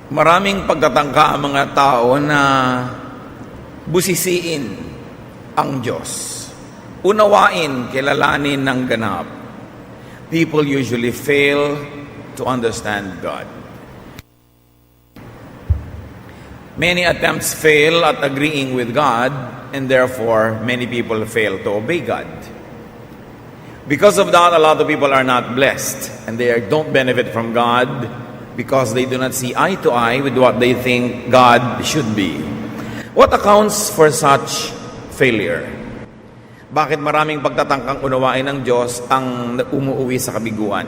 Maraming pagtatangka ang mga tao na busisiin ang Diyos. Unawain, kilalanin ng ganap. People usually fail to understand God. Many attempts fail at agreeing with God, and therefore many people fail to obey God. Because of that, a lot of people are not blessed, and they don't benefit from God because they do not see eye to eye with what they think God should be. What accounts for such failure? Bakit maraming pagtatangkang unawain ng Diyos ang umuuwi sa kabiguan?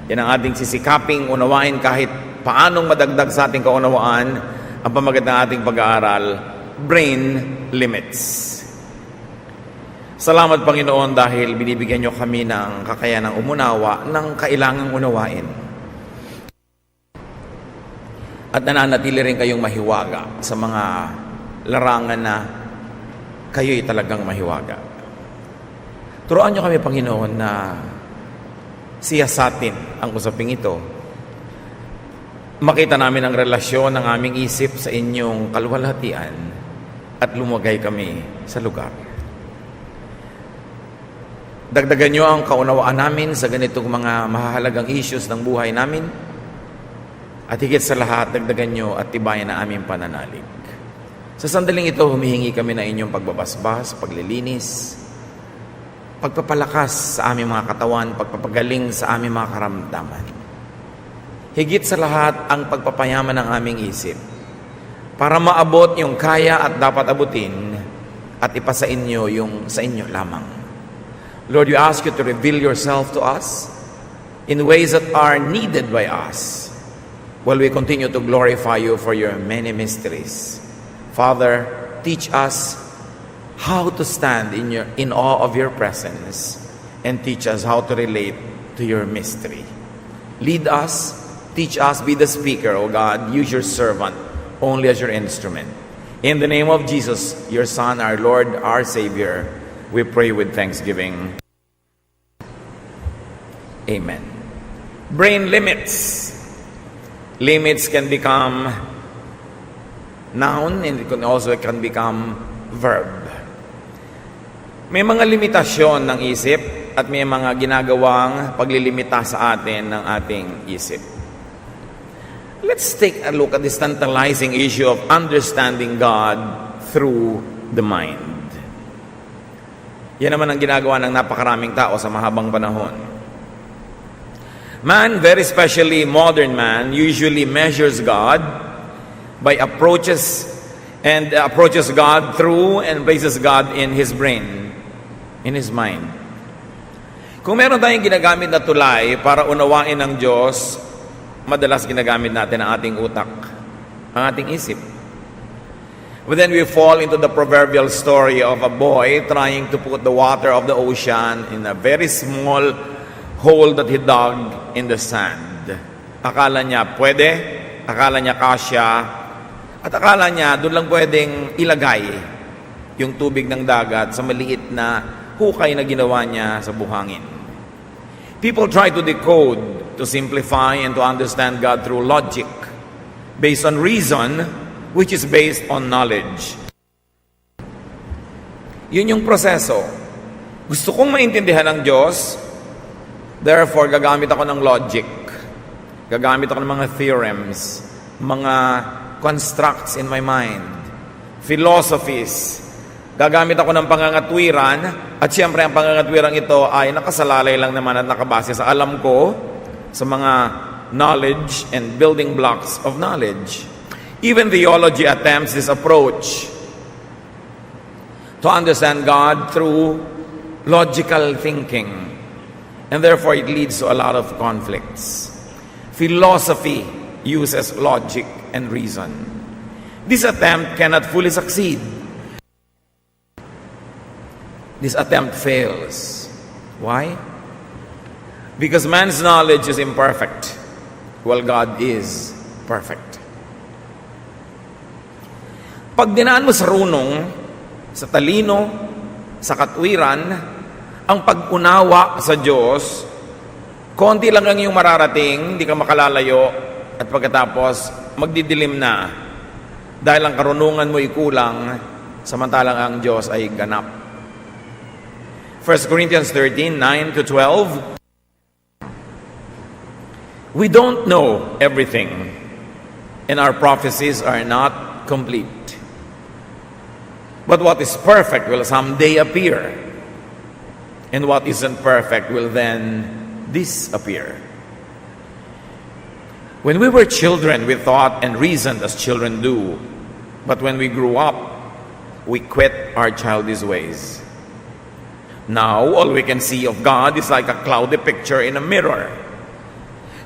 Yan ang ating sisikaping unawain kahit paanong madagdag sa ating kaunawaan ang pamagat ng ating pag-aaral, brain limits. Salamat Panginoon dahil binibigyan niyo kami ng kakayanang umunawa ng kailangang unawain. At nananatili rin kayong mahiwaga sa mga larangan na kayo'y talagang mahiwaga. Turuan niyo kami, Panginoon, na siyasatin ang usaping ito. Makita namin ang relasyon ng aming isip sa inyong kaluwalhatian at lumagay kami sa lugar. Dagdagan niyo ang kaunawaan namin sa ganitong mga mahahalagang issues ng buhay namin. At higit sa lahat, dagdagan niyo at tibayan ang aming pananalig. Sa sandaling ito, humihingi kami na inyong pagbabasbas, paglilinis, pagpapalakas sa aming mga katawan, pagpapagaling sa aming mga karamdaman. Higit sa lahat, ang pagpapayaman ng aming isip para maabot yung kaya at dapat abutin at ipasa inyo yung sa inyo lamang. Lord, we ask you to reveal yourself to us in ways that are needed by us while we continue to glorify you for your many mysteries. Father, teach us how to stand in awe of your presence and teach us how to relate to your mystery. Lead us, teach us, be the speaker, O God. Use your servant only as your instrument. In the name of Jesus, your Son, our Lord, our Savior, we pray with thanksgiving. Amen. Brain limits. Limits can become noun and it can become verb. May mga limitasyon ng isip at may mga ginagawang paglilimita sa atin ng ating isip. Let's take a look at this tantalizing issue of understanding God through the mind. Yan naman ang ginagawa ng napakaraming tao sa mahabang panahon. Man, very especially modern man, usually measures God by approaches God through and places God in his brain, in his mind. Kung meron tayong ginagamit na tulay para unawain ng Diyos, madalas ginagamit natin ang ating utak, ang ating isip. But then we fall into the proverbial story of a boy trying to put the water of the ocean in a very small hole that he dug in the sand. Akala niya pwede, akala niya kasya, at akala niya doon lang pwedeng ilagay yung tubig ng dagat sa maliit na hukay na ginawa niya sa buhangin. People try to decode, to simplify, and to understand God through logic, based on reason, which is based on knowledge. Yun yung proseso. Gusto kong maintindihan ng Diyos, therefore gagamit ako ng logic. Gagamit ako ng mga theorems, mga constructs in my mind, philosophies. Gagamit ako ng pangangatwiran, at siyempre ang pangangatwiran ito ay nakasalalay lang naman at nakabase sa alam ko, sa mga knowledge and building blocks of knowledge. Even theology attempts this approach to understand God through logical thinking, and therefore it leads to a lot of conflicts. Philosophy uses logic and reason. This attempt cannot fully succeed. This attempt fails. Why? Because man's knowledge is imperfect, while God is perfect. Pag dinaan mo sa runong, sa talino, sa katwiran, ang pag-unawa sa Diyos, konti lang ang iyong mararating, hindi ka makalalayo, at pagkatapos magdidilim na dahil ang karunungan mo ay kulang, samantalang ang Diyos ay ganap. 1 Corinthians 13, 9 to 12. We don't know everything, and our prophecies are not complete. But what is perfect will someday appear, and what isn't perfect will then disappear. When we were children, we thought and reasoned as children do. But when we grew up, we quit our childish ways. Now, all we can see of God is like a cloudy picture in a mirror.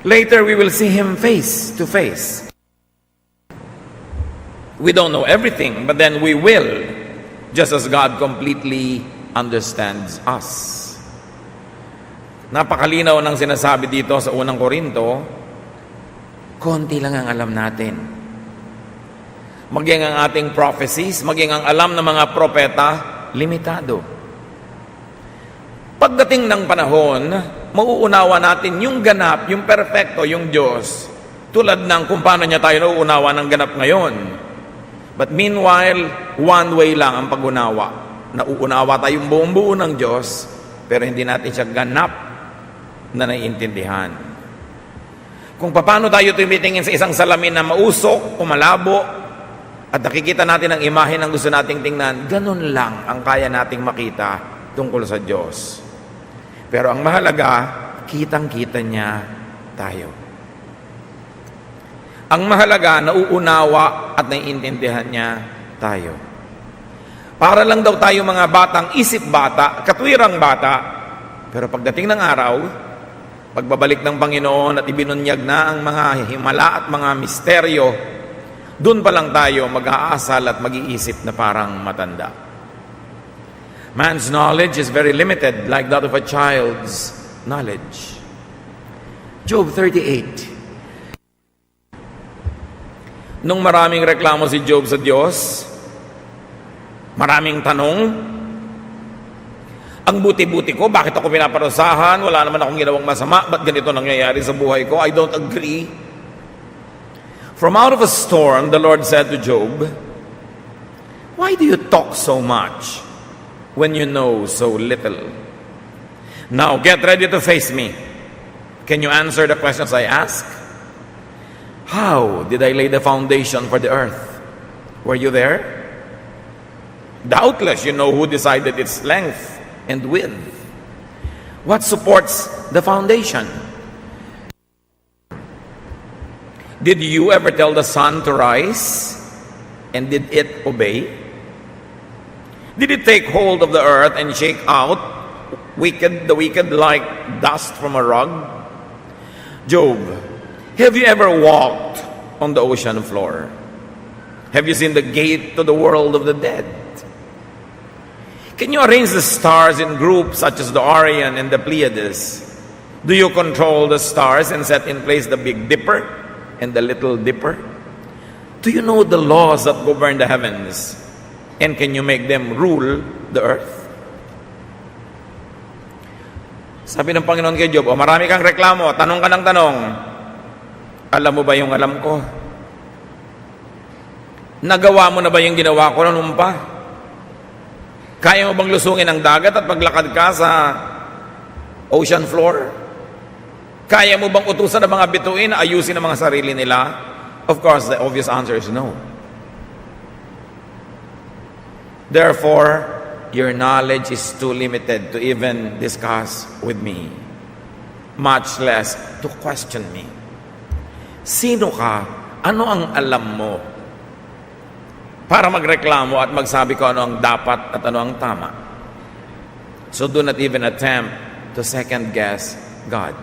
Later, we will see Him face to face. We don't know everything, but then we will, just as God completely understands us. Napakalinaw ng sinasabi dito sa unang Korinto, konti lang ang alam natin. Maging ang ating prophecies, maging ang alam ng mga propeta, limitado. Pagdating ng panahon, mauunawa natin yung ganap, yung perfecto, yung Diyos, tulad ng kung paano niya tayo nauunawa ng ganap ngayon. But meanwhile, one way lang ang pag-unawa. Nauunawa tayong buong-buo ng Diyos, pero hindi natin siya ganap na naiintindihan. Kung paano tayo tumitingin sa isang salamin na mausok o malabo, at nakikita natin ang imahe ng gusto nating tingnan, ganun lang ang kaya nating makita tungkol sa Diyos. Pero ang mahalaga, kitang-kita niya tayo. Ang mahalaga, nauunawa at naiintindihan niya tayo. Para lang daw tayo mga batang isip bata, katwirang bata, pero pagdating ng araw, pagbabalik ng Panginoon at ibinunyag na ang mga himala at mga misteryo, doon pa lang tayo mag-aasal at mag-iisip na parang matanda. Man's knowledge is very limited, like that of a child's knowledge. Job 38. Nung maraming reklamo si Job sa Diyos, maraming tanong, ang buti-buti ko, bakit ako pinaparusahan? Wala naman akong ginawang masama, ba't ganito nangyayari sa buhay ko? I don't agree. From out of a storm, the Lord said to Job, "Why do you talk so much when you know so little? Now get ready to face me. Can you answer the questions I ask? How did I lay the foundation for the earth? Were you there? Doubtless you know who decided its length and width. What supports the foundation? Did you ever tell the sun to rise? And did it obey? Did it take hold of the earth and shake out the wicked like dust from a rug? Job, have you ever walked on the ocean floor? Have you seen the gate to the world of the dead? Can you arrange the stars in groups such as the Orion and the Pleiades? Do you control the stars and set in place the Big Dipper and the Little Dipper? Do you know the laws that govern the heavens? And can you make them rule the earth? Sabi ng Panginoon kay Job, marami kang reklamo, tanong ka ng tanong. Alam mo ba yung alam ko? Nagawa mo na ba yung ginawa ko noon pa? Kaya mo bang lusungin ang dagat at paglakad ka sa ocean floor? Kaya mo bang utusan ng mga bituin na ayusin ang mga sarili nila? Of course, the obvious answer is no. Therefore, your knowledge is too limited to even discuss with me, much less to question me. Sino ka? Ano ang alam mo? Para magreklamo at magsabi ko ano ang dapat at ano ang tama. So do not even attempt to second guess God.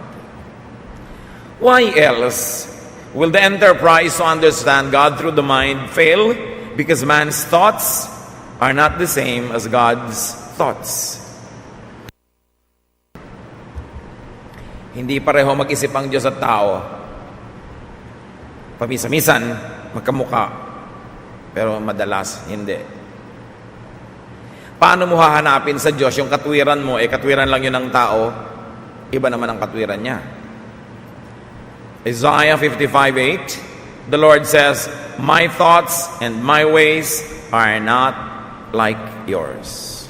Why else will the enterprise to understand God through the mind fail? Because man's thoughts are not the same as God's thoughts. Hindi pareho mag-isip ang Diyos at tao. Pamisa-misan, magkamukha. Pero madalas, hindi. Paano mo hahanapin sa Diyos yung katwiran mo? Katwiran lang yun ng tao. Iba naman ang katwiran niya. Isaiah 55:8. the Lord says, my thoughts and my ways are not like yours.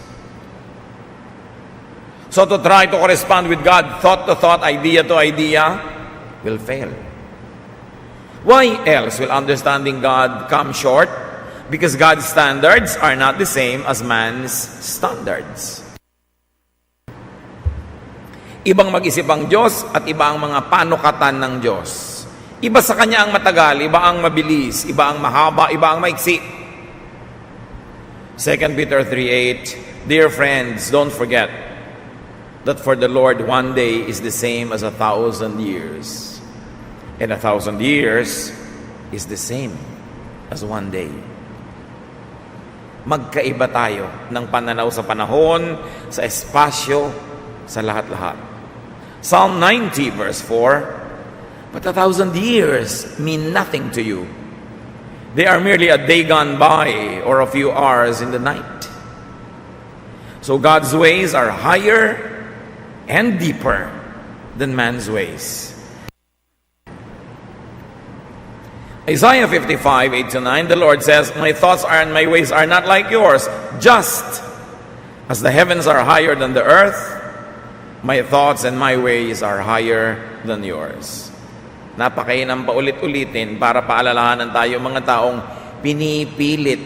So to try to correspond with God, thought to thought, idea to idea, will fail. Why else will understanding God come short? Because God's standards are not the same as man's standards. Ibang mag-isip ang Diyos at iba ang mga panukatan ng Diyos. Iba sa Kanya ang matagal, iba ang mabilis, iba ang mahaba, iba ang maiksi. 2 Peter 3:8, dear friends, don't forget that for the Lord 1 day is the same as 1,000 years. And 1,000 years is the same as 1 day. Magkaiba tayo ng pananaw sa panahon, sa espasyo, sa lahat-lahat. Psalm 90 verse 4, but 1,000 years mean nothing to you. They are merely a day gone by or a few hours in the night. So God's ways are higher and deeper than man's ways. Isaiah 55:8-9, the Lord says, my thoughts and my ways are not like yours. Just as the heavens are higher than the earth, my thoughts and my ways are higher than yours. Napakainam paulit-ulitin para paalalahanan tayo mga taong pinipilit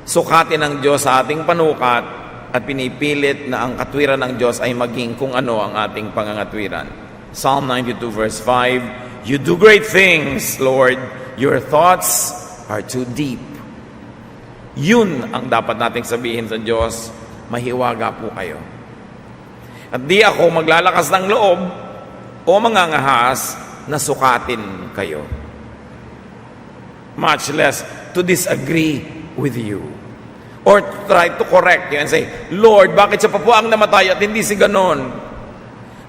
sukatin ng Diyos sa ating panukat at pinipilit na ang katwiran ng Diyos ay maging kung ano ang ating pangangatwiran. Psalm 92 verse 5, you do great things, Lord. Your thoughts are too deep. Yun ang dapat nating sabihin sa Diyos, mahiwaga po kayo. At di ako maglalakas ng loob o mangangahas na sukatin kayo. Much less to disagree with you. Or to try to correct you and say, Lord, bakit siya pa po ang namatay at hindi si ganon?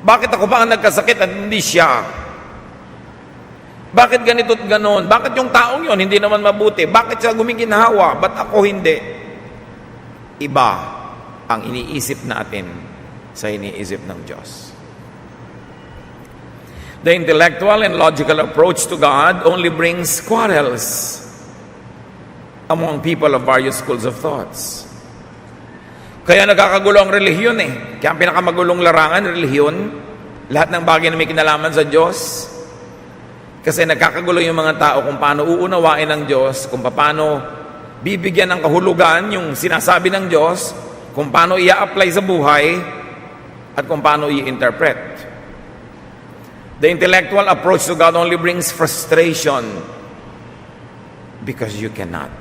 Bakit ako pa ang nagkasakit at hindi siya? Bakit ganito at ganon? Bakit yung taong yon hindi naman mabuti? Bakit siya gumiginhawa? Ba't ako hindi? Iba ang iniisip natin sa iniisip ng Diyos. The intellectual and logical approach to God only brings quarrels among people of various schools of thoughts. Kaya nagkakagulo ang relihiyon eh. Kaya ang pinakamagulong larangan, relihiyon, lahat ng bagay na may kinalaman sa Diyos. Kasi nagkakagulo yung mga tao kung paano uunawain ng Diyos, kung paano bibigyan ng kahulugan yung sinasabi ng Diyos, kung paano i-apply sa buhay, at kung paano i-interpret. The intellectual approach to God only brings frustration because you cannot.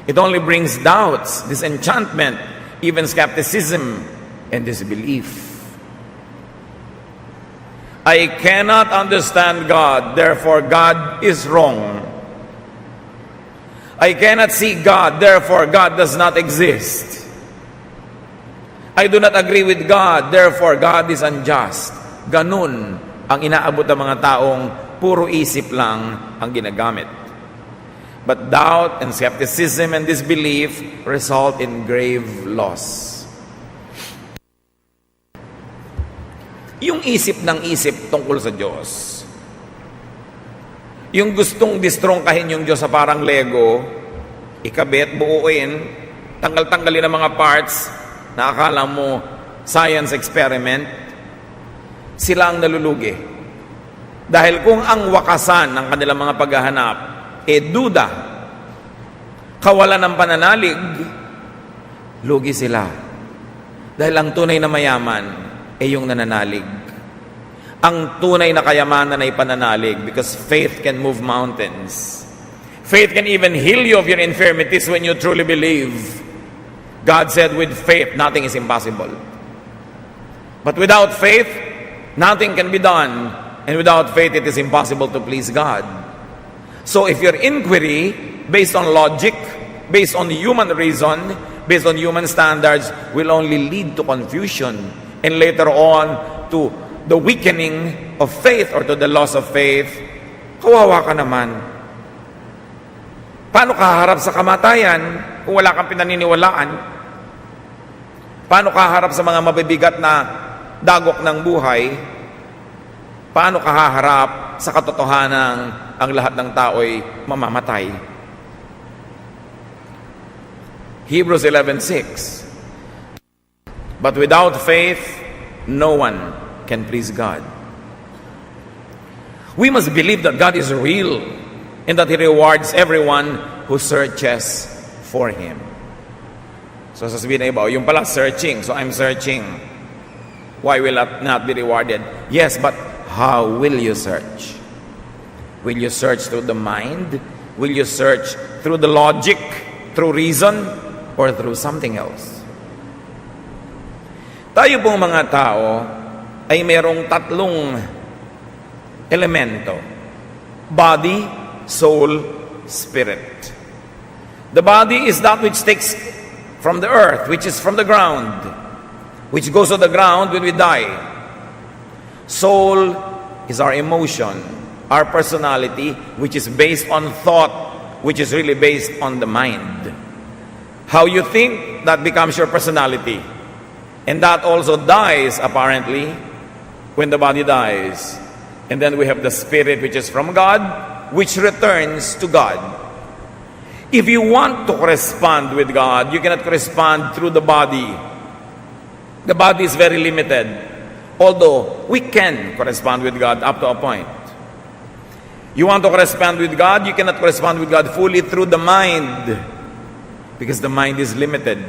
It only brings doubts, disenchantment, even skepticism and disbelief. I cannot understand God, therefore God is wrong. I cannot see God, therefore God does not exist. I do not agree with God, therefore God is unjust. Ganun ang inaabot ng mga taong puro isip lang ang ginagamit. But doubt and skepticism and disbelief result in grave loss. Yung isip ng isip tungkol sa Diyos, yung gustong distrongkahin yung Diyos sa parang Lego, ikabit, buuin, tanggal-tanggalin ang mga parts na akala mo science experiment, sila ang nalulugi. Dahil kung ang wakasan ng kanilang mga paghahanap duda, kawalan ng pananalig, lugi sila. Dahil ang tunay na mayaman yung nananalig. Ang tunay na kayamanan ay pananalig because faith can move mountains. Faith can even heal you of your infirmities when you truly believe. God said with faith, nothing is impossible. But without faith, nothing can be done. And without faith, it is impossible to please God. So if your inquiry, based on logic, based on human reason, based on human standards, will only lead to confusion and later on to the weakening of faith or to the loss of faith, kawawa ka naman. Paano ka harap sa kamatayan kung wala kang pinaniniwalaan? Paano ka harap sa mga mabibigat na dagok ng buhay Paano ka haharap sa katotohanan ang lahat ng tao'y mamamatay? Hebrews 11:6. But without faith, no one can please God. We must believe that God is real and that He rewards everyone who searches for Him. So sasabihin na iba, yung pala searching, so I'm searching. Why will I not be rewarded? Yes, but how will you search? Will you search through the mind? Will you search through the logic, through reason, or through something else? Tayo pong mga tao ay merong tatlong elemento: body, soul, spirit. The body is that which takes from the earth, which is from the ground, which goes to the ground when we die. Soul is our emotion, our personality, which is based on thought, which is really based on the mind. How you think, that becomes your personality. And that also dies, apparently, when the body dies. And then we have the spirit, which is from God, which returns to God. If you want to correspond with God, you cannot correspond through the body. The body is very limited. Although we can correspond with God up to a point. You want to correspond with God, you cannot correspond with God fully through the mind, because the mind is limited.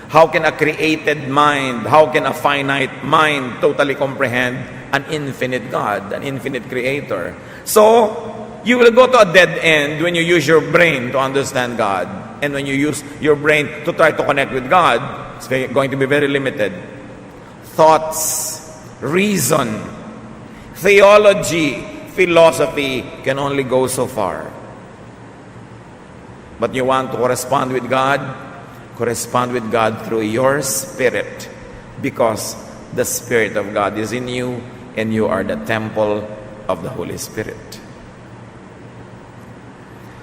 How can a created mind, how can a finite mind totally comprehend an infinite God, an infinite creator? So, you will go to a dead end when you use your brain to understand God. And when you use your brain to try to connect with God, it's going to be very limited. Thoughts, reason, theology, philosophy can only go so far. But you want to correspond with God through your spirit, because the Spirit of God is in you and you are the temple of the Holy Spirit.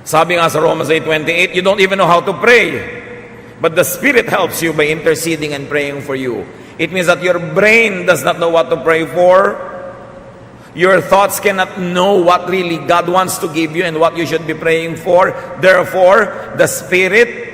Sabi nga sa Romans 8:28, you don't even know how to pray, but the Spirit helps you by interceding and praying for you. It means that your brain does not know what to pray for. Your thoughts cannot know what really God wants to give you and what you should be praying for. Therefore, the Spirit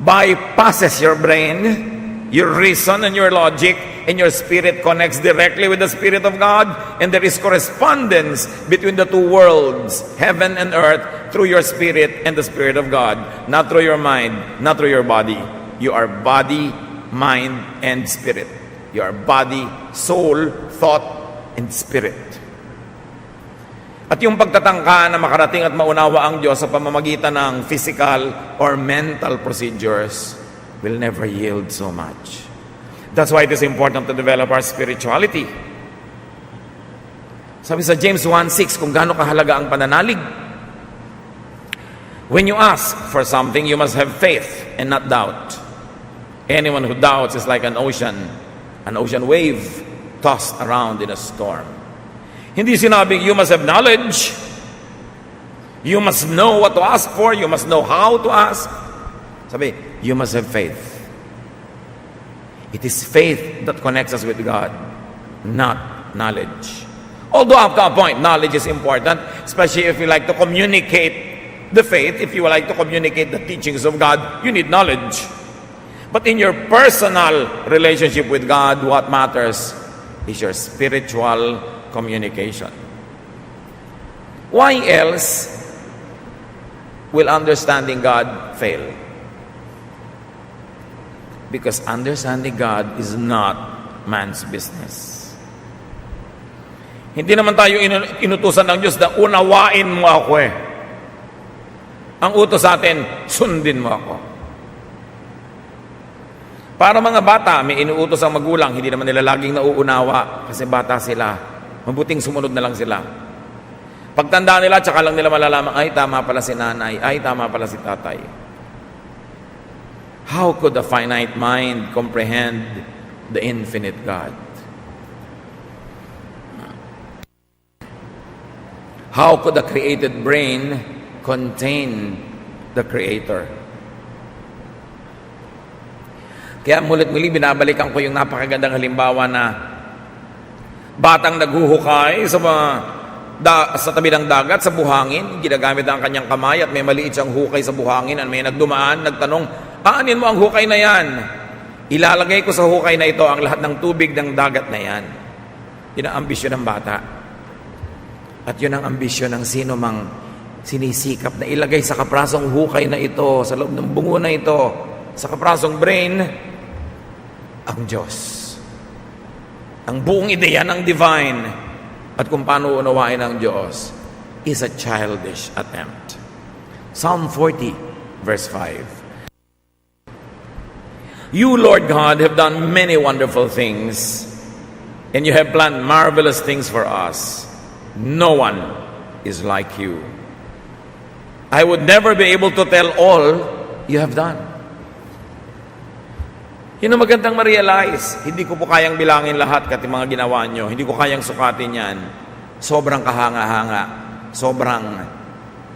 bypasses your brain, your reason and your logic, and your spirit connects directly with the Spirit of God, and there is correspondence between the two worlds, heaven and earth, through your spirit and the Spirit of God, not through your mind, not through your body. You are body, mind, and spirit. You are body, soul, thought, and spirit. At yung pagtatangka na makarating at maunawa ang Diyos sa pamamagitan ng physical or mental procedures will never yield so much. That's why it is important to develop our spirituality. Sabi sa James 1:6, kung gaano kahalaga ang pananalig. When you ask for something, you must have faith and not doubt. Anyone who doubts is like an ocean wave tossed around in a storm. Hindi sinabing you must have knowledge, you must know what to ask for, you must know how to ask. Sabi, you must have faith. It is faith that connects us with God, not knowledge. Although up to a point, knowledge is important, especially if you like to communicate the faith, if you like to communicate the teachings of God, you need knowledge. But in your personal relationship with God, what matters is your spiritual communication. Why else will understanding God fail? Because understanding God is not man's business. Hindi naman tayo inutusan ng Diyos na unawain mo ako eh. Ang utos sa atin, sundin mo ako. Para mga bata, may inuutos ang magulang, hindi naman nila laging nauunawa kasi bata sila. Mabuting sumunod na lang sila. Pagtanda nila, tsaka lang nila malalaman, ay tama pala si nanay, ay tama pala si tatay. How could a finite mind comprehend the infinite God? How could a created brain contain the Creator? Kaya mulit-muli binabalikan ko yung napakagandang halimbawa na Batang naghuhukay sa tabi ng dagat, sa buhangin, ginagamit ang kanyang kamay at may maliit siyang hukay sa buhangin at may nagdumaan, nagtanong, aanin mo ang hukay na yan? Ilalagay ko sa hukay na ito ang lahat ng tubig ng dagat na yan. Yun ang ambisyon ng bata. At yun ang ambisyon ng sino mang sinisikap na ilagay sa kaprasong hukay na ito, sa loob ng bungo na ito, sa kaprasong brain, ang Diyos. Ang buong ideya ng divine at kung paano unawain ng Diyos is a childish attempt. Psalm 40, verse 5. You, Lord God, have done many wonderful things, and you have planned marvelous things for us. No one is like you. I would never be able to tell all you have done. Yun ang magandang ma-realize. Hindi ko po kayang bilangin lahat kasi mga ginawa nyo. Hindi ko kayang sukatin yan. Sobrang kahanga-hanga. Sobrang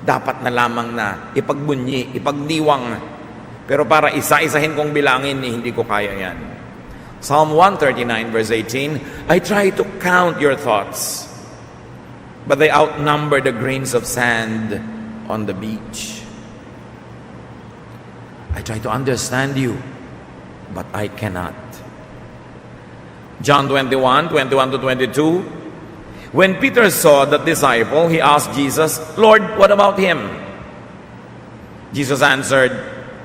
dapat na lamang na ipagbunyi, ipagdiwang. Pero para isa-isahin kong bilangin, hindi ko kaya yan. Psalm 139 verse 18, I try to count your thoughts, but they outnumber the grains of sand on the beach. I try to understand you, but I cannot. John 21, 21 to 22. When Peter saw that disciple, he asked Jesus, Lord, what about him? Jesus answered,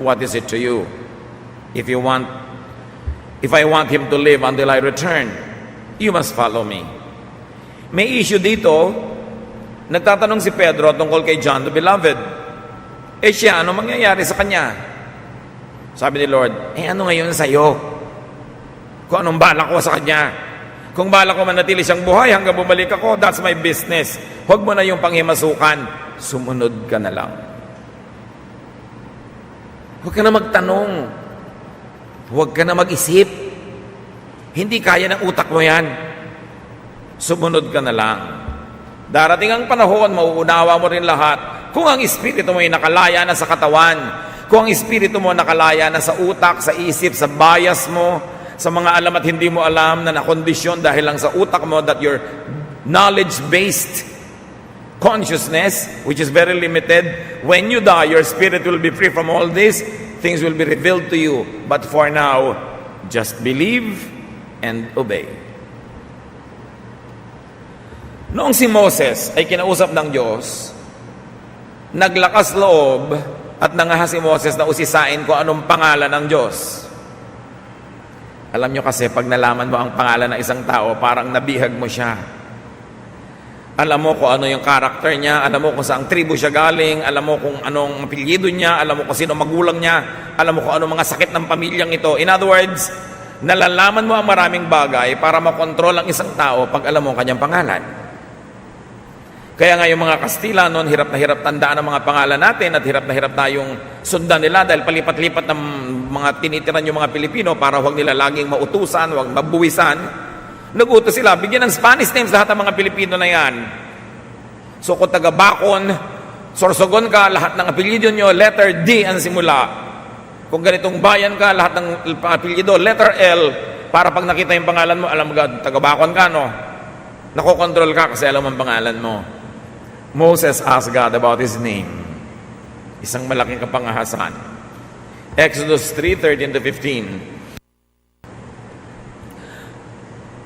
what is it to you? If I want him to live until I return, you must follow me. May issue dito. Nagtatanong si Pedro tungkol kay John the Beloved. Siya, ano mangyayari sa kanya? Sabi ni Lord, ano ngayon sa'yo? Kung anong balak ko sa kanya. Kung balak ko manatili siyang buhay hanggang bumalik ako, that's my business. Huwag mo na yung panghimasukan. Sumunod ka na lang. Huwag ka na magtanong. Huwag ka na mag-isip. Hindi kaya ng utak mo yan. Sumunod ka na lang. Darating ang panahon, mauunawa mo rin lahat. Kung ang espiritu mo ay nakalaya na sa katawan, kung ang espiritu mo nakalaya na sa utak, sa isip, sa bias mo, sa mga alam at hindi mo alam na nakondisyon dahil lang sa utak mo that your knowledge-based consciousness, which is very limited, when you die, your spirit will be free from all this, things will be revealed to you. But for now, just believe and obey. Noong si Moses ay kinausap ng Diyos, naglakas loob at nangaha si Moses na usisain kung anong pangalan ng Diyos. Alam nyo kasi, pag nalaman mo ang pangalan ng isang tao, parang nabihag mo siya. Alam mo kung ano yung karakter niya, alam mo kung saang tribo siya galing, alam mo kung anong apelyido niya, alam mo kung sino magulang niya, alam mo kung anong mga sakit ng pamilyang ito. In other words, nalalaman mo ang maraming bagay para makontrol ang isang tao pag alam mo ang kanyang pangalan. Kaya nga yung mga Kastila noon, hirap na hirap tandaan ang mga pangalan natin at hirap na hirap tayong sundan nila dahil palipat-lipat ng mga tinitiran yung mga Pilipino para huwag nila laging mautusan, huwag mabuwisan. Nag-utos sila, bigyan ng Spanish names lahat ng mga Pilipino na yan. So kung taga Bacon, Sorsogon ka, lahat ng apelyido nyo, letter D ang simula. Kung ganitong bayan ka, lahat ng apelyido, letter L, para pag nakita yung pangalan mo, alam mo ka, taga Bacon ka, no? Nakokontrol ka kasi alam ang pangalan mo. Moses asked God about his name. Isang malaking kapangahasan. Exodus 3:13 to 15.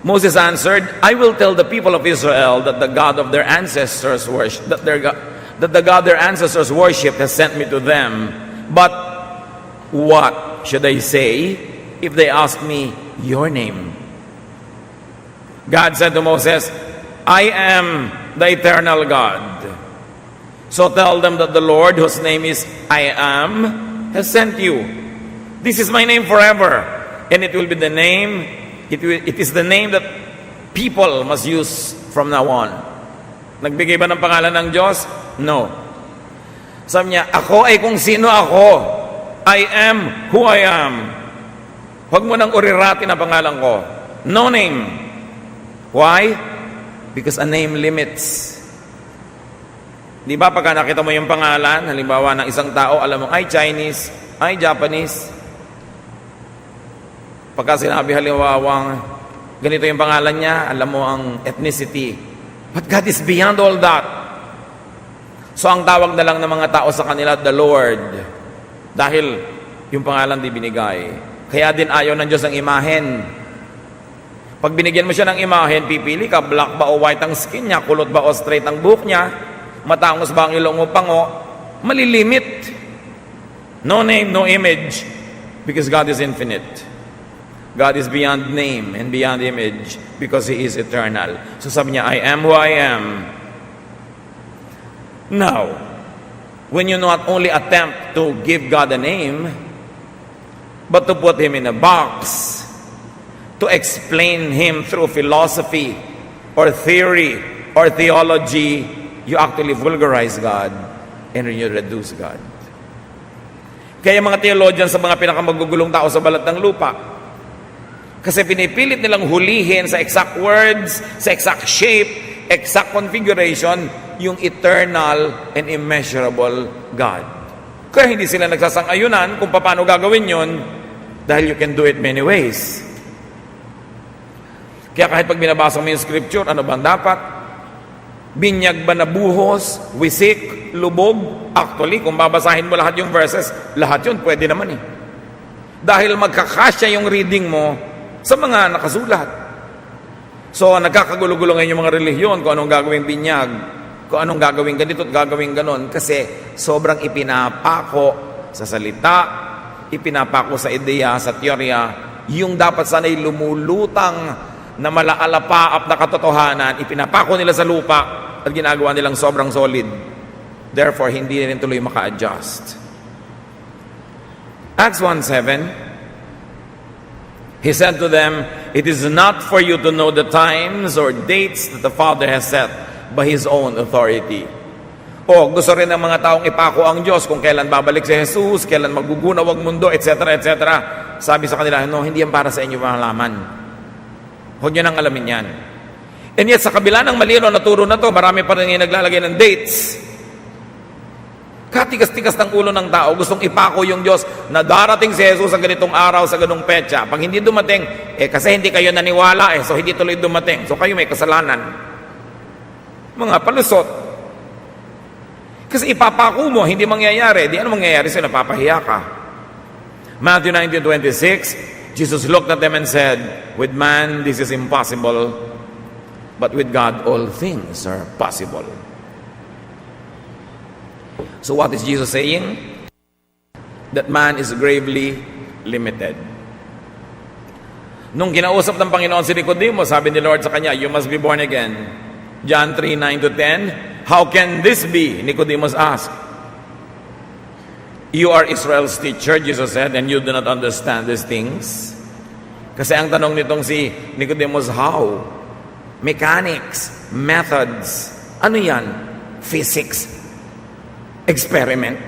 Moses answered, I will tell the people of Israel that the God of their ancestors worship, that the God their ancestors worship has sent me to them. But what should I say if they ask me your name? God said to Moses, I am the eternal God. So tell them that the Lord, whose name is I am, has sent you. This is my name forever, and it will be the name, it is the name that people must use from now on. Nagbigay ba ng pangalan ng Diyos? No. Sabi niya, ako ay kung sino ako. I am who I am. Huwag mo nang uriratin ang pangalan ko. No name. Why? Because a name limits. Di ba pagka nakita mo yung pangalan, halimbawa ng isang tao, alam mo, ay Chinese, ay Japanese. Pagka sinabi halimbawa, ganito yung pangalan niya, alam mo ang ethnicity. But God is beyond all that. So ang tawag na lang ng mga tao sa kanila, the Lord. Dahil yung pangalan di binigay. Kaya din ayaw ng Diyos ang imahen. Pag binigyan mo siya ng imahen, pipili ka, black ba o white ang skin niya, kulot ba o straight ang buhok niya, matangos ba ang ilong o pango, malilimit. No name, no image, because God is infinite. God is beyond name and beyond image because He is eternal. So sabi niya, I am who I am. Now, when you not only attempt to give God a name, but to put Him in a box, to explain Him through philosophy or theory or theology, you actually vulgarize God and you reduce God. Kaya mga theologians sa mga pinakamagugulong tao sa balat ng lupa, kasi pinipilit nilang hulihin sa exact words, sa exact shape, exact configuration, yung eternal and immeasurable God. Kaya hindi sila nagsasang-ayunan kung paano gagawin yon, dahil you can do it many ways. Kaya kahit pag binabasa mo yung scripture, ano bang dapat? Binyag ba na buhos, wisik, lubog? Actually, kung babasahin mo lahat yung verses, lahat yun pwede naman eh. Dahil magkakasya yung reading mo sa mga nakasulat. So, nagkakagulo-gulo ngayon yung mga relihiyon kung anong gagawing binyag, kung anong gagawing ganito at gagawing ganon. Kasi sobrang ipinapako sa salita, ipinapako sa ideya, sa teorya, yung dapat sana'y lumulutang na malaalapa na katotohanan, ipinapako nila sa lupa at ginagawa nilang sobrang solid. Therefore, hindi rin tuloy maka-adjust. Acts 1:7, He said to them, it is not for you to know the times or dates that the Father has set by His own authority. O, gusto rin ng mga taong ipako ang Diyos kung kailan babalik si Jesus, kailan magugunaw ang mundo, etc., etc. Sabi sa kanila, no, hindi yan para sa inyo malaman. Huwag nyo nang alamin yan. And yet, sa kabila ng malino na turo na to, marami pa rin yung naglalagay ng dates. Katigas-tigas ng ulo ng tao, gustong ipako yung Diyos na darating si Jesus sa ganitong araw, sa ganong petsa. Pag hindi dumating, kasi hindi kayo naniwala, so hindi tuloy dumating. So kayo may kasalanan. Mga palusot. Kasi ipapako mo, hindi mangyayari. Di ano mangyayari sa'yo, napapahiya ka. Matthew 19:26, Jesus looked at them and said, with man this is impossible, but with God all things are possible. So what is Jesus saying? That man is gravely limited. Nung kinausap ng Panginoon si Nicodemo, sabi ni Lord sa kanya, you must be born again. John 3:9-10, how can this be? Nicodemus asked. You are Israel's teacher, Jesus said, and you do not understand these things. Kasi ang tanong nitong si Nicodemus, how? Mechanics, methods. Ano yan? Physics. Experiment.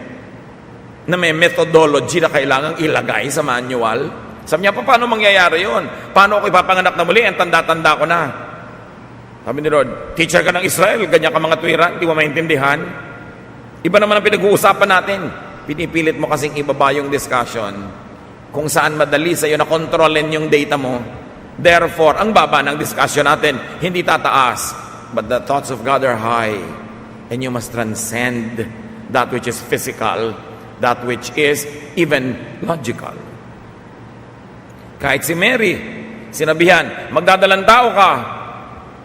Na may methodology na kailangang ilagay sa manual. Sabi niya, paano mangyayari yun? Paano ako ipapanganak na muli? Ang tanda-tanda ko na. Sabi ni Lord, teacher ka ng Israel, ganyan ka mga tuwiran, hindi mo maintindihan. Iba naman ang pinag-uusapan natin. Pinipilit mo kasing ibaba yung discussion kung saan madali sa'yo na kontrolin yung data mo. Therefore, ang baba ng discussion natin, hindi tataas. But the thoughts of God are high. And you must transcend that which is physical, that which is even logical. Kahit si Mary, sinabihan, magdadalang tao ka.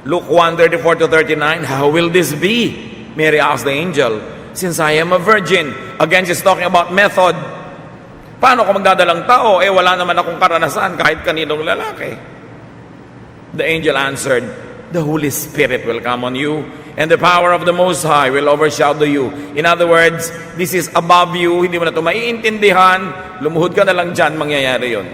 Luke 1:34-39, how will this be? Mary asked the angel, since I am a virgin. Again, she's talking about method. Paano ko magdadalang tao? Wala naman akong karanasan kahit kaninong lalaki. The angel answered, the Holy Spirit will come on you, and the power of the Most High will overshadow you. In other words, this is above you. Hindi mo na ito maiintindihan. Lumuhod ka na lang dyan, mangyayari yun.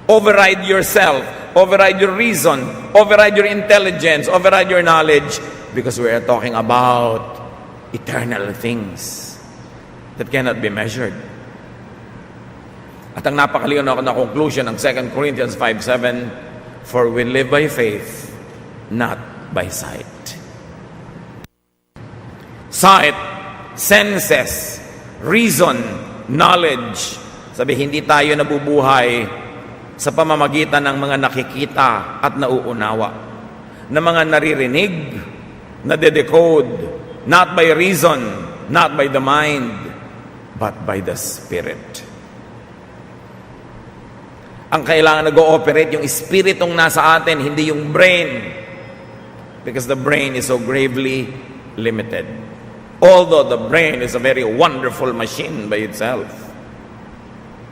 Override yourself. Override your reason. Override your intelligence. Override your knowledge. Because we are talking about eternal things that cannot be measured. At ang napakaliw na conclusion ng 2 Corinthians 5:7, for we live by faith, not by sight. Sight, senses, reason, knowledge. Sabi, hindi tayo nabubuhay sa pamamagitan ng mga nakikita at nauunawa, ng mga naririnig, na-decode, not by reason, not by the mind, but by the Spirit. Ang kailangan nag-ooperate yung Spiritong nasa atin, hindi yung brain. Because the brain is so gravely limited. Although the brain is a very wonderful machine by itself,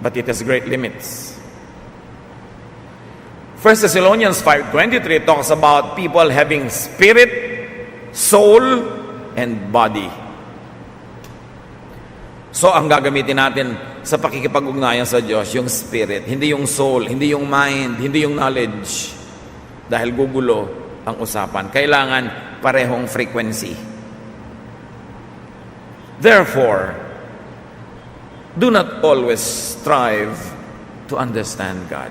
but it has great limits. 1 Thessalonians 5:23 talks about people having spirit, soul, and body. So, ang gagamitin natin sa pakikipag-ugnayan sa Diyos, yung spirit, hindi yung soul, hindi yung mind, hindi yung knowledge. Dahil gugulo ang usapan. Kailangan parehong frequency. Therefore, do not always strive to understand God.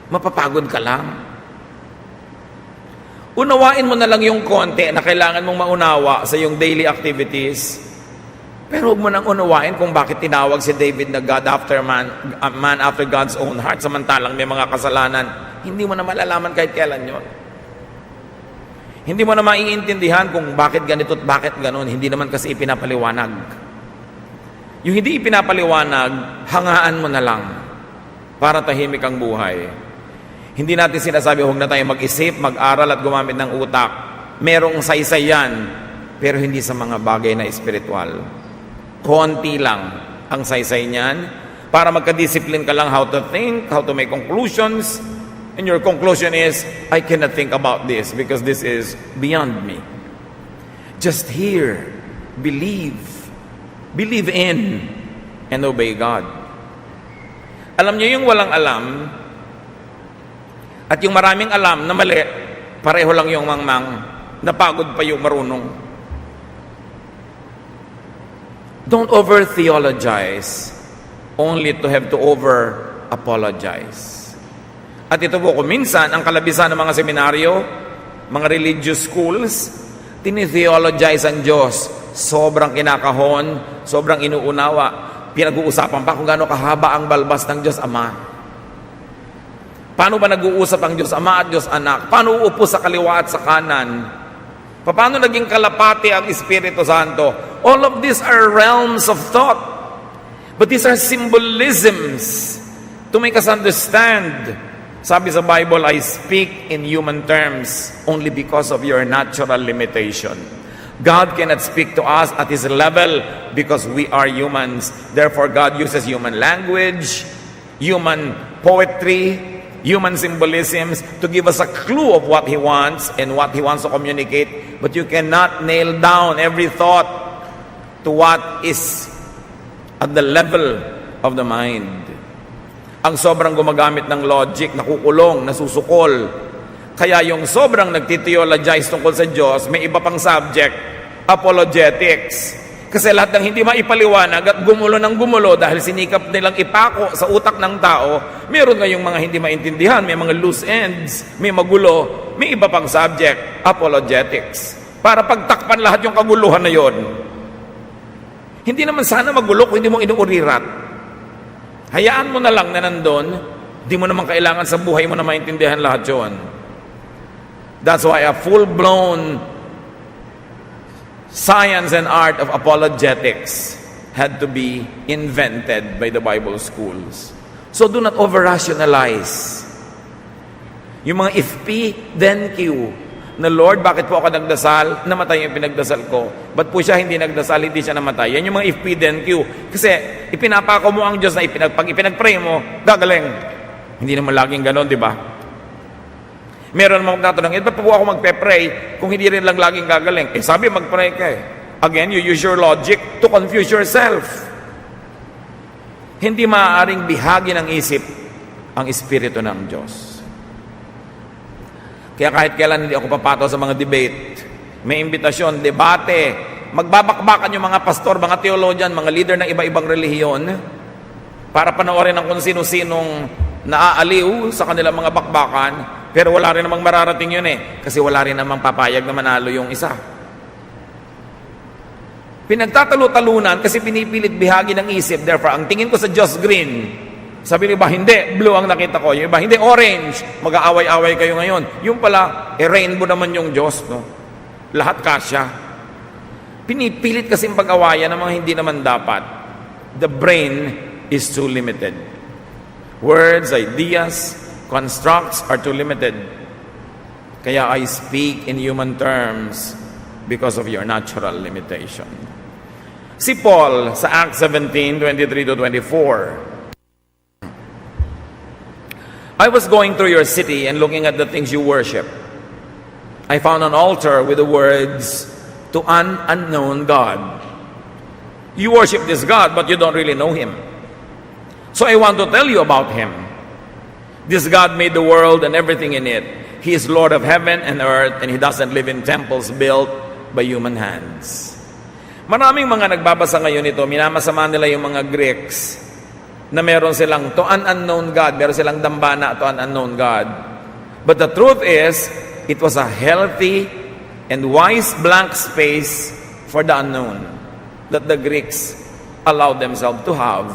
Mapapagod ka lang. Unawain mo na lang yung konti na kailangan mong maunawa sa iyong daily activities. Pero huwag mo nang unawain kung bakit tinawag si David na God after man, a man after God's own heart, samantalang may mga kasalanan. Hindi mo na malalaman kahit kailan yun. Hindi mo na maiintindihan kung bakit ganito at bakit ganon. Hindi naman kasi ipinapaliwanag. Yung hindi ipinapaliwanag, hangaan mo na lang para tahimik ang buhay. Hindi natin sinasabi, huwag na tayo mag-isip, mag-aral at gumamit ng utak. Merong saysay yan, pero hindi sa mga bagay na espiritual. Konti lang ang saysay niyan para magka-discipline ka lang how to think, how to make conclusions. And your conclusion is, I cannot think about this because this is beyond me. Just hear, believe in, and obey God. Alam niyo yung walang alam at yung maraming alam na mali, pareho lang yung mangmang, napagod pa yung marunong. Don't over-theologize only to have to over-apologize. At ito po, kung minsan, ang kalabisan ng mga seminaryo, mga religious schools, tini-theologize ang Diyos. Sobrang kinakahon, sobrang inuunawa. Pinag-uusapan pa kung gaano kahaba ang balbas ng Diyos Ama. Paano ba nag-uusap ang Diyos Ama at Diyos Anak? Paano uupo sa kaliwa at sa kanan? Paano naging kalapati ang Espiritu Santo? All of these are realms of thought. But these are symbolisms to make us understand. Sabi sa Bible, I speak in human terms only because of your natural limitation. God cannot speak to us at His level because we are humans. Therefore, God uses human language, human poetry, human symbolisms to give us a clue of what He wants and what He wants to communicate. But you cannot nail down every thought to what is at the level of the mind. Ang sobrang gumagamit ng logic, nakukulong, nasusukol. Kaya yung sobrang nagtiteologize tungkol sa Diyos, may iba pang subject, apologetics. Kasi lahat ng hindi maipaliwanag at gumulo ng gumulo dahil sinikap nilang ipako sa utak ng tao, meron ngayong mga hindi maintindihan, may mga loose ends, may magulo, may iba pang subject, apologetics. Para pagtakpan lahat yung kaguluhan na yon. Hindi naman sana magulo kung hindi mo inuurirat. Hayaan mo na lang na nandun, di mo naman kailangan sa buhay mo na maintindihan lahat yon. That's why a full-blown science and art of apologetics had to be invented by the Bible schools. So do not over-rationalize. Yung mga if P, then Q. Na Lord, bakit po ako nagdasal? Namatay yung pinagdasal ko. Ba't po siya hindi nagdasal, hindi siya namatay? Yan yung mga if P, then Q. Kasi ipinapako mo ang Diyos na pag ipinag-pray mo, gagaling. Hindi naman laging ganon, di ba? Meron namang tatanong, ba't po ako magpe-pray kung hindi rin lang laging gagaling? Sabi, mag-pray ka eh. Again, you use your logic to confuse yourself. Hindi maaaring bihagi ng isip ang Espiritu ng Diyos. Kaya kahit kailan hindi ako papato sa mga debate, may imbitasyon, debate, magbabakbakan yung mga pastor, mga theologian, mga leader ng iba-ibang relihiyon para panoorin ng kung sino-sinong naaaliw sa kanilang mga bakbakan, pero wala rin namang mararating yun eh, kasi wala rin namang papayag na manalo yung isa. Pinagtatalo-talunan kasi pinipilit bihagi ng isip. Therefore, ang tingin ko sa Josh Green, Sabi ng iba, hindi, blue ang nakita ko. Yung iba, hindi, orange. Mag-aaway-away kayo ngayon. Yung pala, rainbow naman yung Diyos, no? Lahat kasya. Pinipilit kasing pag-awayan ng mga hindi naman dapat. The brain is too limited. Words, ideas, constructs are too limited. Kaya I speak in human terms because of your natural limitation. Si Paul sa Acts 17:23-24, I was going through your city and looking at the things you worship. I found an altar with the words, to an unknown God. You worship this God, but you don't really know Him. So I want to tell you about Him. This God made the world and everything in it. He is Lord of heaven and earth, and He doesn't live in temples built by human hands. Maraming mga nagbabasa ngayon ito, minamasama nila yung mga Greeks na meron silang to an unknown God, meron silang dambana to an unknown God. But the truth is, it was a healthy and wise blank space for the unknown that the Greeks allowed themselves to have.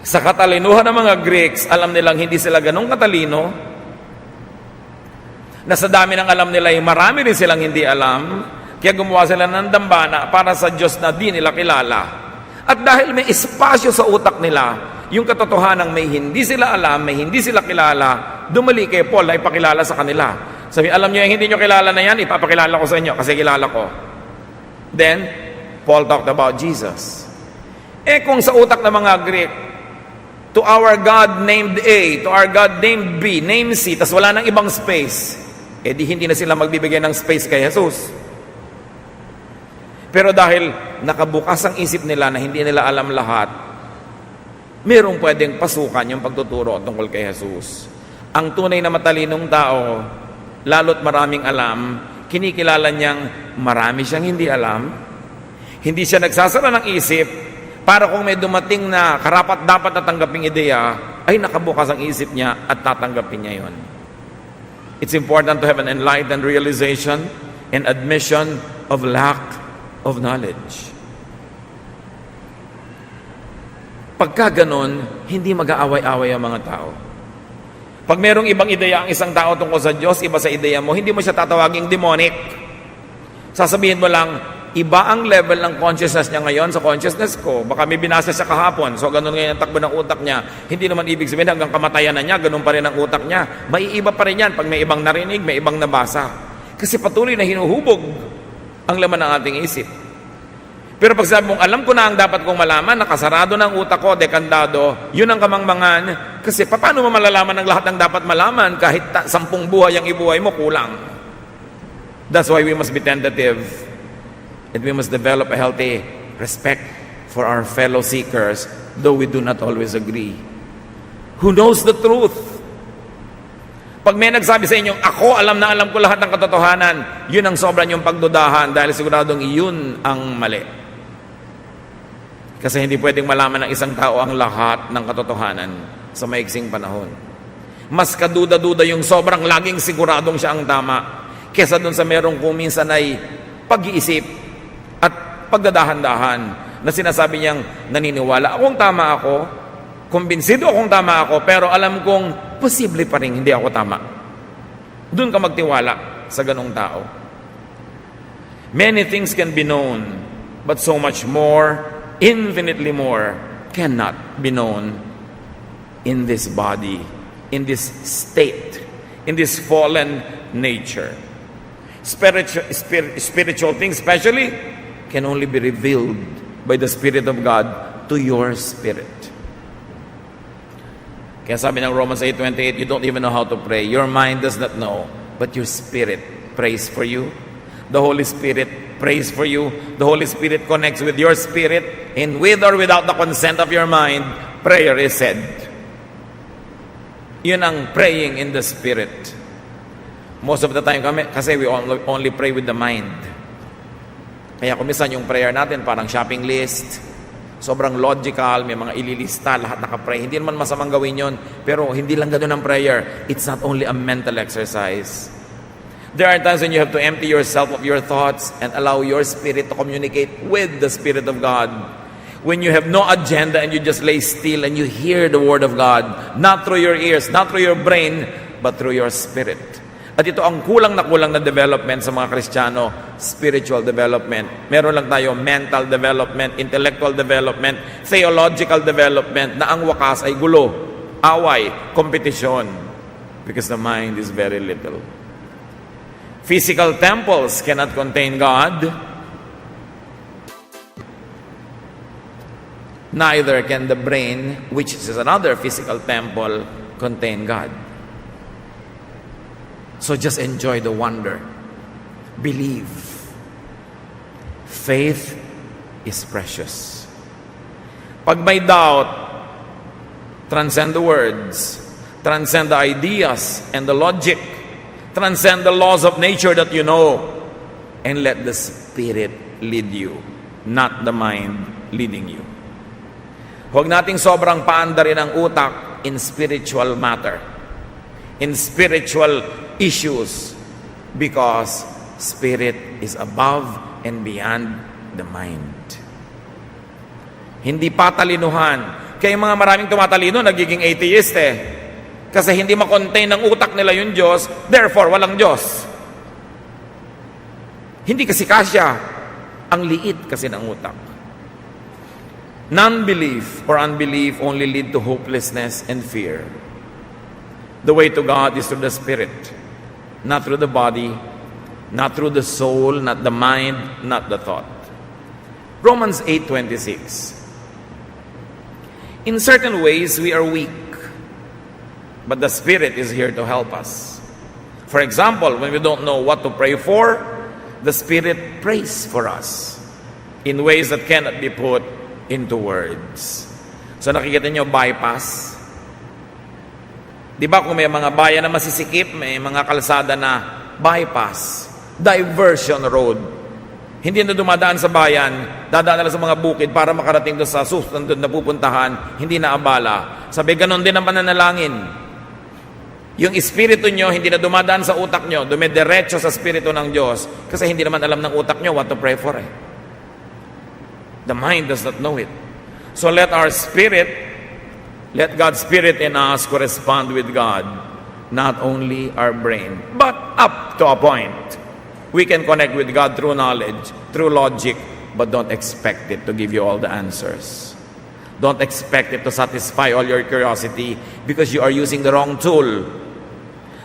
Sa katalinuhan ng mga Greeks, alam nilang hindi sila ganong katalino, na sa dami ng alam nila, marami rin silang hindi alam, kaya gumawa sila ng dambana para sa Diyos na di nila kilala. At dahil may espasyo sa utak nila, yung katotohanan may hindi sila alam, may hindi sila kilala, dumali kay Paul na ipakilala sa kanila. Sabi, alam nyo yung hindi nyo kilala na yan, ipapakilala ko sa inyo kasi kilala ko. Then, Paul talked about Jesus. Kung sa utak ng mga Greek, to our God named A, to our God named B, named C, tas wala nang ibang space, di hindi na sila magbibigay ng space kay Jesus. Pero dahil nakabukas ang isip nila na hindi nila alam lahat, mayroong pwedeng pasukan yung pagtuturo tungkol kay Jesus. Ang tunay na matalinong tao, lalo't maraming alam, kinikilala niyang marami siyang hindi alam. Hindi siya nagsasara ng isip para kung may dumating na karapat-dapat na tanggaping ideya, ay nakabukas ang isip niya at tatanggapin niya yon. It's important to have an enlightened realization and admission of lack of knowledge. Pagka ganon, hindi mag-aaway-away ang mga tao. Pag merong ibang ideya ang isang tao tungkol sa Diyos, iba sa ideya mo, hindi mo siya tatawaging demonic. Sasabihin mo lang, iba ang level ng consciousness niya ngayon sa consciousness ko. Baka may binasa siya kahapon, so ganun ngayon ang takbo ng utak niya. Hindi naman ibig sabihin hanggang kamatayan na niya, ganun pa rin ang utak niya. Maiiba pa rin yan pag may ibang narinig, may ibang nabasa. Kasi patuloy na hinuhubog ang laman ng ating isip. Pero pag sabi mong, alam ko na ang dapat kong malaman, nakasarado ng utak ko, dekandado, yun ang kamangmangan. Kasi paano mo malalaman ang lahat ng dapat malaman kahit 10 buhay ang ibuhay mo, kulang. That's why we must be tentative. And we must develop a healthy respect for our fellow seekers, though we do not always agree. Who knows the truth? Pag may nagsabi sa inyo, ako alam na alam ko lahat ng katotohanan, yun ang sobra niyong pagdudahan dahil siguradong yun ang mali. Kasi hindi pwedeng malaman ng isang tao ang lahat ng katotohanan sa maiksing panahon. Mas kaduda-duda yung sobrang laging siguradong siya ang tama kesa dun sa merong kuminsan ay pag-iisip at pagdadahan-dahan na sinasabi niyang naniniwala akong tama ako, kumbinsido akong tama ako, pero alam kong posible pa rin hindi ako tama. Doon ka magtiwala sa ganong tao. Many things can be known, but so much more, infinitely more, cannot be known in this body, in this state, in this fallen nature. Spiritual things especially can only be revealed by the Spirit of God to your spirit. Kaya sabi ng Romans 8:28, you don't even know how to pray. Your mind does not know, but your spirit prays for you. The Holy Spirit prays for you. The Holy Spirit connects with your spirit, and with or without the consent of your mind, prayer is said. Yun ang praying in the Spirit. Most of the time kami, kasi we only pray with the mind. Kaya kumisan yung prayer natin, parang shopping list, sobrang logical, may mga ililista, lahat nakapray. Hindi naman masamang gawin yon, pero hindi lang ganun ang prayer. It's not only a mental exercise. There are times when you have to empty yourself of your thoughts and allow your spirit to communicate with the Spirit of God. When you have no agenda and you just lay still and you hear the Word of God, not through your ears, not through your brain, but through your spirit. At ito ang kulang na development sa mga Kristiyano, spiritual development. Meron lang tayo mental development, intellectual development, theological development, na ang wakas ay gulo, away, competition. Because the mind is very little. Physical temples cannot contain God. Neither can the brain, which is another physical temple, contain God. So just enjoy the wonder. Believe. Faith is precious. Pag may doubt, transcend the words, transcend the ideas and the logic, transcend the laws of nature that you know, and let the Spirit lead you, not the mind leading you. Huwag nating sobrang paandarin ang utak in spiritual matter, in spiritual issues, because spirit is above and beyond the mind. Hindi patalinuhan. Kaya mga maraming tumatalino, nagiging atheist Kasi hindi makontain ng utak nila yung Diyos, therefore walang Diyos. Hindi kasi kasya. Ang liit kasi ng utak. Non-belief or unbelief only lead to hopelessness and fear. The way to God is through the Spirit, not through the body, not through the soul, not the mind, not the thought. Romans 8:26. In certain ways, we are weak, but the Spirit is here to help us. For example, when we don't know what to pray for, the Spirit prays for us in ways that cannot be put into words. So nakikita nyo, bypass. Di ba kung may mga bayan na masisikip, may mga kalsada na bypass, diversion road. Hindi na dumadaan sa bayan, dadaan na sa mga bukid para makarating doon sa susunod na pupuntahan, hindi na abala. Sabi, ganon din ang pananalangin. Yung espiritu nyo, hindi na dumadaan sa utak nyo, dumidiretso sa espiritu ng Diyos, kasi hindi naman alam ng utak nyo what to pray for The mind does not know it. So let our spirit, let God's Spirit in us correspond with God, not only our brain, but up to a point. We can connect with God through knowledge, through logic, but don't expect it to give you all the answers. Don't expect it to satisfy all your curiosity because you are using the wrong tool.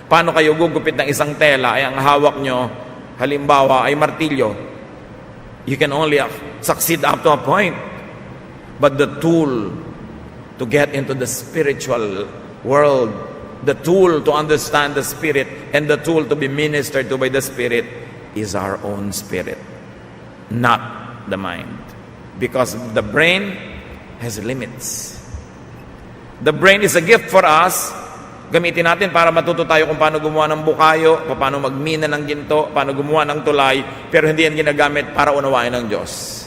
Paano kayo gugupit ng isang tela ay ang hawak nyo, halimbawa, ay martilyo? You can only succeed up to a point. But the tool to get into the spiritual world, the tool to understand the Spirit, and the tool to be ministered to by the Spirit is our own spirit, not the mind. Because the brain has limits. The brain is a gift for us. Gamitin natin para matuto tayo kung paano gumawa ng bukayo, paano magmina ng ginto, paano gumawa ng tulay, pero hindi yan ginagamit para unawain ng Diyos.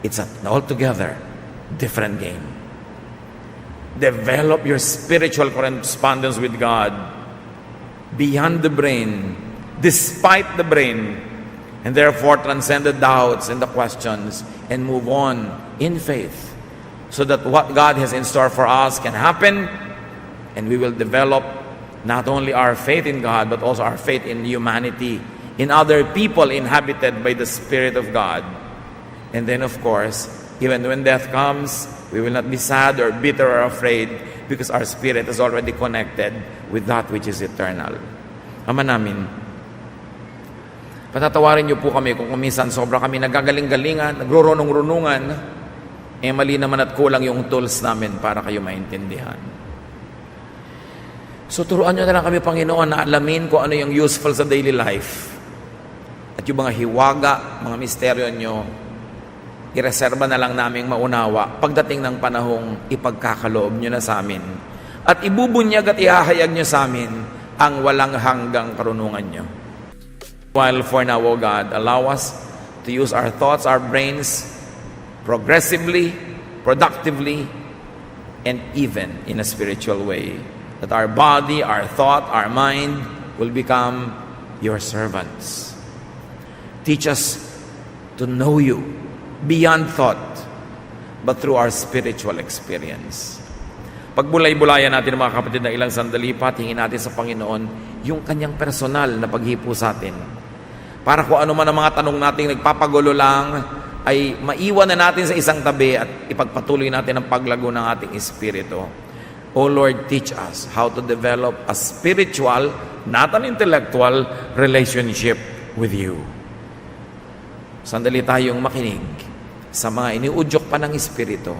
It's an altogether different game. Develop your spiritual correspondence with God beyond the brain, despite the brain, and therefore transcend the doubts and the questions and move on in faith so that what God has in store for us can happen. And we will develop not only our faith in God, but also our faith in humanity, in other people inhabited by the Spirit of God. And then, of course, even when death comes, we will not be sad or bitter or afraid because our spirit is already connected with that which is eternal. Ama namin, patatawarin niyo po kami kung kumisan sobra kami nagagaling-galingan, nagrurunong-runungan, mali naman at kulang yung tools namin para kayo maintindihan. So turuan nyo na lang kami, Panginoon, na alamin kung ano yung useful sa daily life. At yung mga hiwaga, mga misteryo nyo, ireserba na lang naming maunawa pagdating ng panahong ipagkakaloob nyo na sa amin. At ibubunyag at ihahayag nyo sa amin ang walang hanggang karunungan nyo. While for now, O God, allow us to use our thoughts, our brains, progressively, productively, and even in a spiritual way. That our body, our thought, our mind will become your servants. Teach us to know you beyond thought, but through our spiritual experience. Pagbulay-bulayan natin mga kapatid na ilang sandali pa, tingin natin sa Panginoon yung kanyang personal na paghipo sa atin. Para kung ano man ang mga tanong nating nagpapagulo lang, ay maiwan na natin sa isang tabi at ipagpatuloy natin ang paglago ng ating espiritu. O Lord, teach us how to develop a spiritual, not an intellectual, relationship with you. Sandali tayong makinig sa mga iniudyok pa ng Espiritu